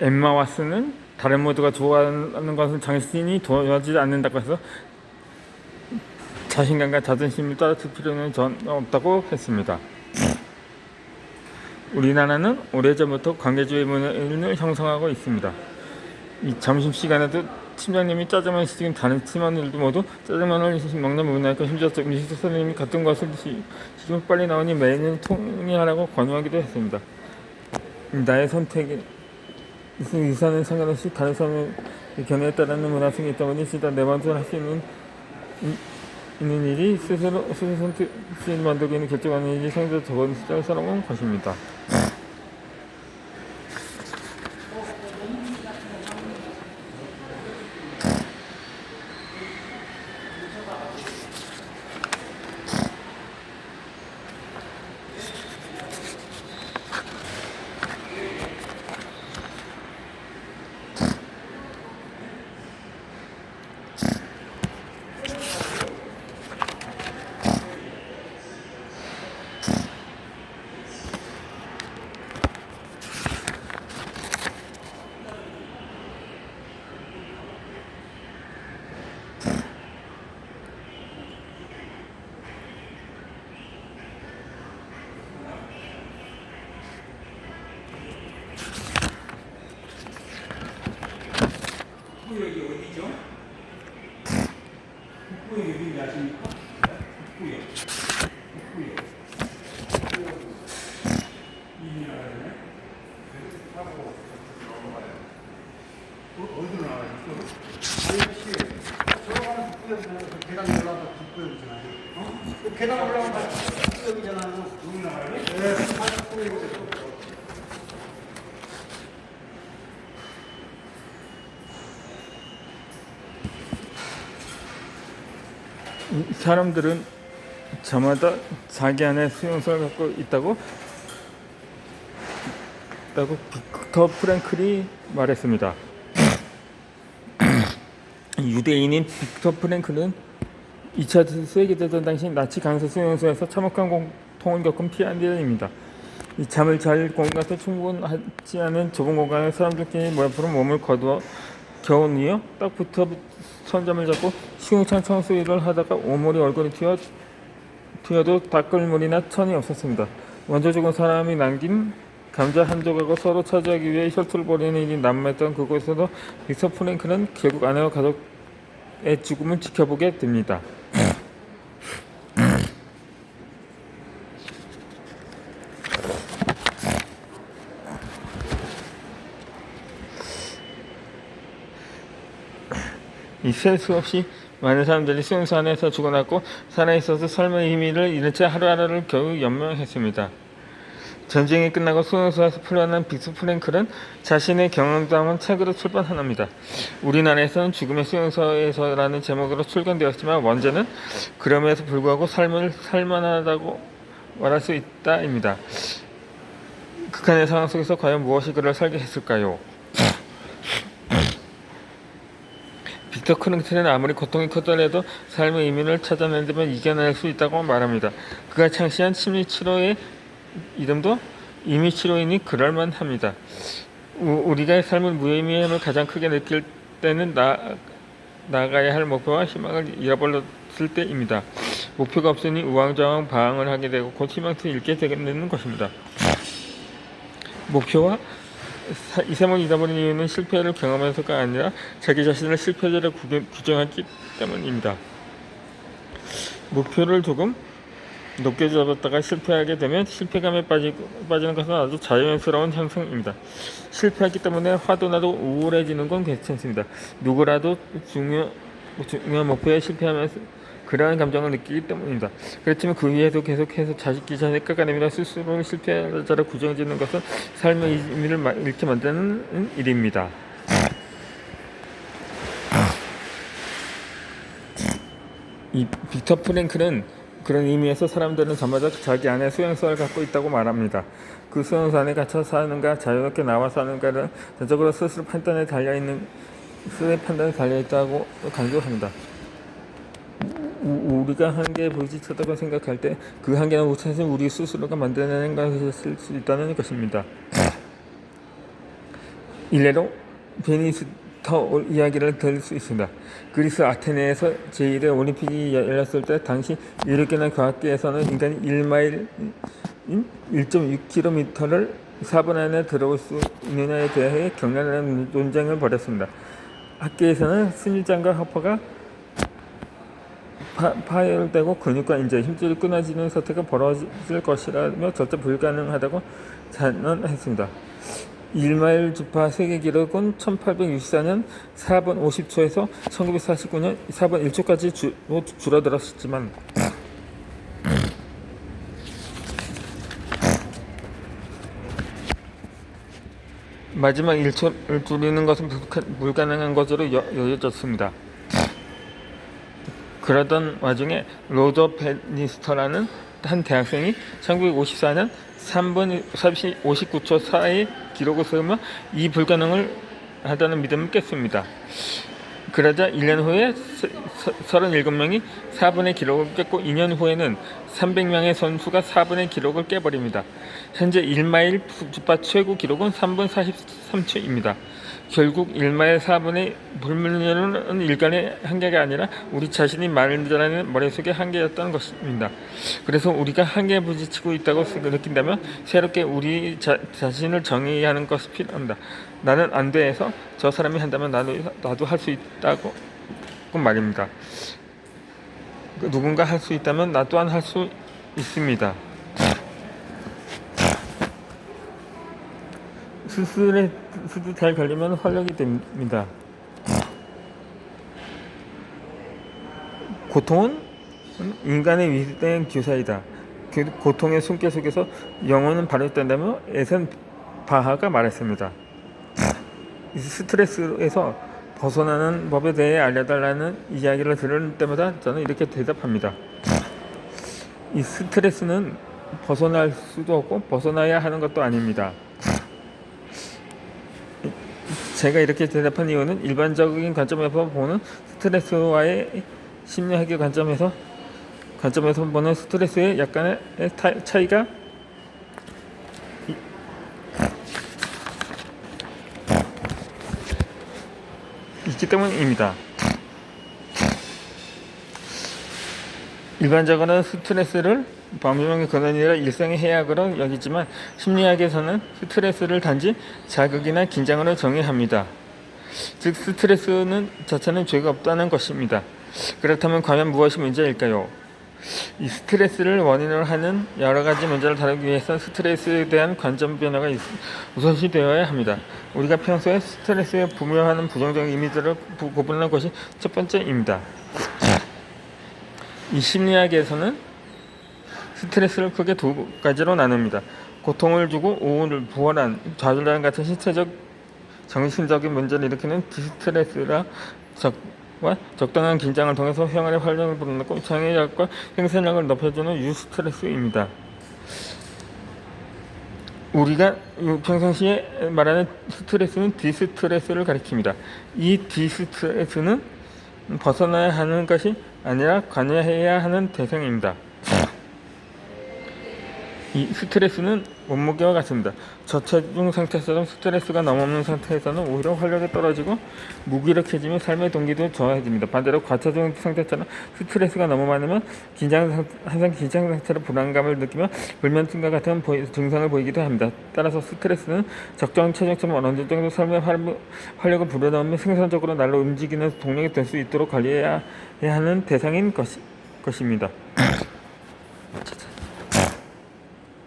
엠마 왓슨은 다른 모두가 좋아하는 것을 자신이 도와주지 않는다고 해서 자신감과 자존심을 떨어뜨릴 필요는 전혀 없다고 했습니다. 우리나라는 오래전부터 관계주의 문화를 형성하고 있습니다. 이 점심시간에도 팀장님이 짜장면 시키면 다른 팀원들도 모두 짜장면을 먹는 문화였고, 심지어 음식 선생님이 같은 것을 시키면 빨리 나오니 메뉴를 통일하라고 권유하기도 했습니다. 나의 선택이 의사는 상관없이 다른 사람의 견해에 따르는 문화성이 있다 보니 진짜 내 맘대로 할 수 있는 일이 스스로 선택을 만들고 있는 결정하는 일이 상대적 적은 사람은 것입니다. 북구역이 어디죠? 북구역 어딘지 아십니까? 북구역. 이미 나가네. 하고 어디로 나가요? 아저씨, 들어가는 북구역이잖아요. 계단 올라가서 북구역이잖아요. 그 계단 올라가서 북구역이잖아요. 여기 나가요? 네, 북구역이죠. 사람들은 저마다 자기 안에 수용성을 갖고 있다고 빅터 프랭클이 말했습니다. 유대인인 빅터 프랭클은 2차 세계대전 당시 나치 강세 수용소에서 참혹한 고통을 겪은 피해자입니다. 이 잠을 잘 공간도 충분하지 않은 좁은 공간에 사람들끼리 모여풀어 몸을 거두어 겨우 누워 딱 붙어 손잡을 잡고 시궁창 청소일을 하다가 오물이 얼굴에 튀어도 닦을 물이나 천이 없었습니다. 먼저 죽은 사람이 남긴 감자 한 조각을 서로 차지하기 위해 혈투를 벌이는 일이 난무했던 그곳에서 빅터 프랭클은 결국 아내와 가족의 죽음을 지켜보게 됩니다. 이 셀 수 없이 많은 사람들이 수용소 안에서 죽어났고 살아있어서 삶의 의미를 잃은 채 하루하루를 겨우 연명했습니다. 전쟁이 끝나고 수용소에서 풀려난 빅터 프랭클은 자신의 경험을 담은 책으로 출판합니다. 우리나라에서는 죽음의 수용소에서라는 제목으로 출간되었지만 원제는 그럼에도 불구하고 삶을 살만하다고 말할 수 있다입니다. 극한의 상황 속에서 과연 무엇이 그를 살게 했을까요? 빅터 프랭클은 아무리 고통이 크더라도 삶의 의미를 찾아낸다면 이겨낼 수 있다고 말합니다. 그가 창시한 심리치료의 이름도 임의치료이니 그럴만합니다. 우리가 삶을 무의미함을 가장 크게 느낄 때는 나가야 할 목표와 희망을 잃어버렸을 때입니다. 목표가 없으니 우왕좌왕 방황을 하게 되고 곧 희망도 잃게 되는 것입니다. 목표와 이상을 잃어버린 이유는 실패를 경험해서가 아니라 자기 자신을 실패자로 규정하기 때문입니다. 목표를 조금 높게 잡았다가 실패하게 되면 실패감에 빠지는 것은 아주 자연스러운 현상입니다. 실패하기 때문에 화도 나도 우울해지는 건 괜찮습니다. 누구라도 중요한 목표에 실패하면서 그러한 감정을 느끼기 때문입니다. 그렇지만 그 위에도 계속해서 자기 자신을 깎아내밀어 스스로를 실패자로 규정짓는 것은 삶의 의미를 잃게 만드는 일입니다. 이 빅터 프랭클은 그런 의미에서 사람들은 저마다 자기 안에 수용성을 갖고 있다고 말합니다. 그 수용소 안에 갇혀 사는가 자유롭게 나와 사는가를 전적으로 스스로 판단에 달려있다고 강조합니다. 우리가 한계에 부딪혔다고 생각할 때 그 한계는 우선은 우리 스스로가 만들어낸 것일 수 있다는 것입니다. 일례로 베니스터 이야기를 들을 수 있습니다. 그리스 아테네에서 제1회 올림픽이 열렸을 때 당시 유럽계나 과학계에서는 인간이 1마일인 1.6km를 4분 안에 들어올 수 있느냐에 대해 격렬한 논쟁을 벌였습니다. 학계에서는 스밀장과 허퍼가 파열되고 근육과 인재, 힘줄이 끊어지는 사태가 벌어질 것이라며 절대 불가능하다고 단언했습니다. 1마일 주파 세계 기록은 1864년 4분 50초에서 1949년 4분 1초까지 줄어들었지만 마지막 1초를 줄이는 것은 불가능한 것으로 여겨졌습니다. 그러던 와중에 로저 베니스터라는 한 대학생이 1954년 3분 59초 4의 기록을 세우며 이 불가능을 하다는 믿음을 깼습니다. 그러자 1년 후에 37명이 4분의 기록을 깼고 2년 후에는 300명의 선수가 4분의 기록을 깨버립니다. 현재 1마일 주파 최고 기록은 3분 43초입니다. 결국 1마일 4분의 불문율은 일간의 한계가 아니라 우리 자신이 말하는 머릿속의 한계였던 것입니다. 그래서 우리가 한계에 부딪히고 있다고 느낀다면 새롭게 우리 자신을 정의하는 것이 필요합니다. 나는 안 돼서 저 사람이 한다면 나도 할 수 있다고 말입니다. 누군가 할 수 있다면 나 또한 할 수 있습니다. 스트레스도 잘 걸리면 활력이 됩니다. 고통은 인간의 위대한 교사이다. 그 고통의 숨결 속에서 영혼은 발휘된다며 에센 바하가 말했습니다. 스트레스에서 벗어나는 법에 대해 알려달라는 이야기를 들을 때마다 저는 이렇게 대답합니다. 이 스트레스는 벗어날 수도 없고 벗어나야 하는 것도 아닙니다. 제가 이렇게 대답한 이유는 일반적인 관점에서 보는 스트레스와의 심리학의 관점에서 보는 스트레스의 약간의 차이가 있기 때문입니다. 일반적으로는 스트레스를 범용의 근원이라 일상의 해악으로 여기지만 심리학에서는 스트레스를 단지 자극이나 긴장으로 정의합니다. 즉 스트레스는 자체는 죄가 없다는 것입니다. 그렇다면 과연 무엇이 문제일까요? 이 스트레스를 원인으로 하는 여러 가지 문제를 다루기 위해서 스트레스에 대한 관점 변화가 우선시 되어야 합니다. 우리가 평소에 스트레스에 부묘하는 부정적인 이미지를 구분하는 것이 첫 번째입니다. 이 심리학에서는 스트레스를 크게 두 가지로 나눕니다. 고통을 주고 우울을 부활한 좌절감 같은 신체적 정신적인 문제를 일으키는 디스트레스와 적당한 긴장을 통해서 생활의 활력을 불어넣고 창의력과 생산력을 높여주는 유스트레스입니다. 우리가 평상시에 말하는 스트레스는 디스트레스를 가리킵니다. 이 디스트레스는 벗어나야 하는 것이 아니라 관여해야 하는 대상입니다. 이 스트레스는 몸무게와 같습니다. 저체중 상태에서는 스트레스가 너무 없는 상태에서는 오히려 활력이 떨어지고 무기력해지며 삶의 동기도 저하해집니다. 반대로 과체중 상태처럼 스트레스가 너무 많으면 항상 긴장 상태로 불안감을 느끼며 불면증과 같은 증상을 보이기도 합니다. 따라서 스트레스는 적정 체중처럼 어느 정도 삶의 활력을 불어넣으며 생산적으로 날로 움직이는 동력이 될 수 있도록 관리해야 하는 대상인 것입니다.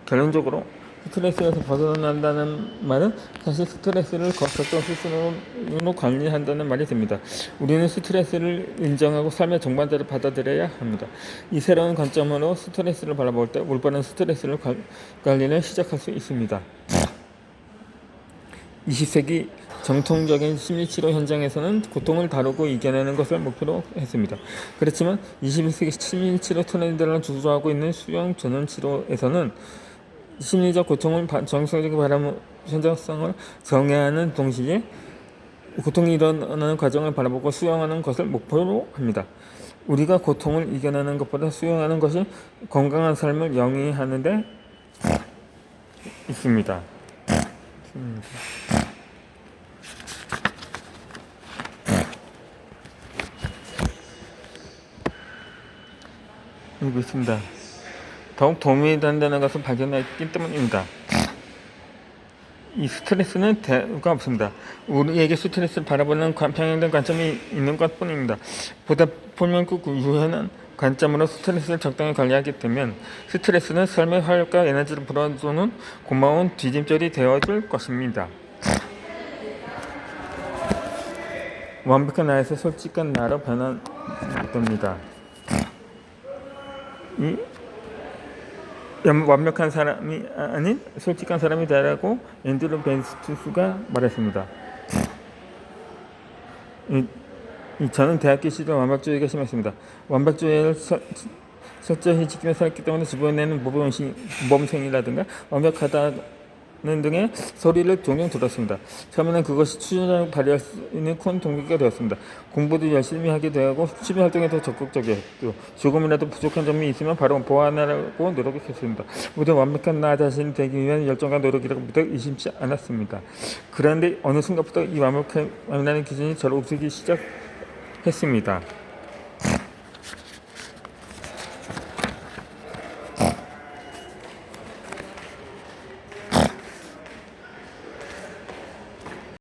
결론적으로 스트레스에서 벗어난다는 말은 사실 스트레스를 적정 수준으로 관리한다는 말이 됩니다. 우리는 스트레스를 인정하고 삶의 정반대로 받아들여야 합니다. 이 새로운 관점으로 스트레스를 바라볼 때 올바른 스트레스를 관리를 시작할 수 있습니다. 20세기 정통적인 심리치료 현장에서는 고통을 다루고 이겨내는 것을 목표로 했습니다. 그렇지만 21세기 심리치료 트렌드를 주도하고 있는 수용 전원치료에서는 심리적 고통을 정상적인 바람 현장성을 정의하는 동시에 고통이 일어나는 과정을 바라보고 수용하는 것을 목표로 합니다. 우리가 고통을 이겨내는 것보다 수용하는 것이 건강한 삶을 영위하는 데 있습니다. 있습니다. 더욱 도움이 된다는 것을 발견했기 때문입니다. 이 스트레스는 대가 없습니다. 우리에게 스트레스를 바라보는 평행된 관점이 있는 것뿐입니다. 보다 보면 꼭 유연한 관점으로 스트레스를 적당히 관리하게 되면 스트레스는 삶의 활력과 에너지를 불어주는 고마운 뒤짐돌이 되어줄 것입니다. 완벽한 나에서 솔직한 나로 변화됩니다. 이 완벽한 사람이 아닌 솔직한 사람이 되라고 앤드류 벤스트스가 말했습니다. 저는 대학교 시절 완벽주의가 심했습니다. 완벽주의를 철저히 지키며 살았기 때문에 주변에는 모범생이라든가 완벽하다는 등의 소리를 종종 들었습니다. 처음에는 그것이 추진력을 발휘할 수 있는 큰 동기가 되었습니다. 공부도 열심히 하게 되고 취미 활동에 더 적극적이었고 조금이라도 부족한 점이 있으면 바로 보완하려고 노력했습니다. 모두 완벽한 나 자신이 되기 위한 열정과 노력이라고 무척 의심치 않았습니다. 그런데 어느 순간부터 이 완벽함이라는 기준이 저를 옥죄기 시작했습니다.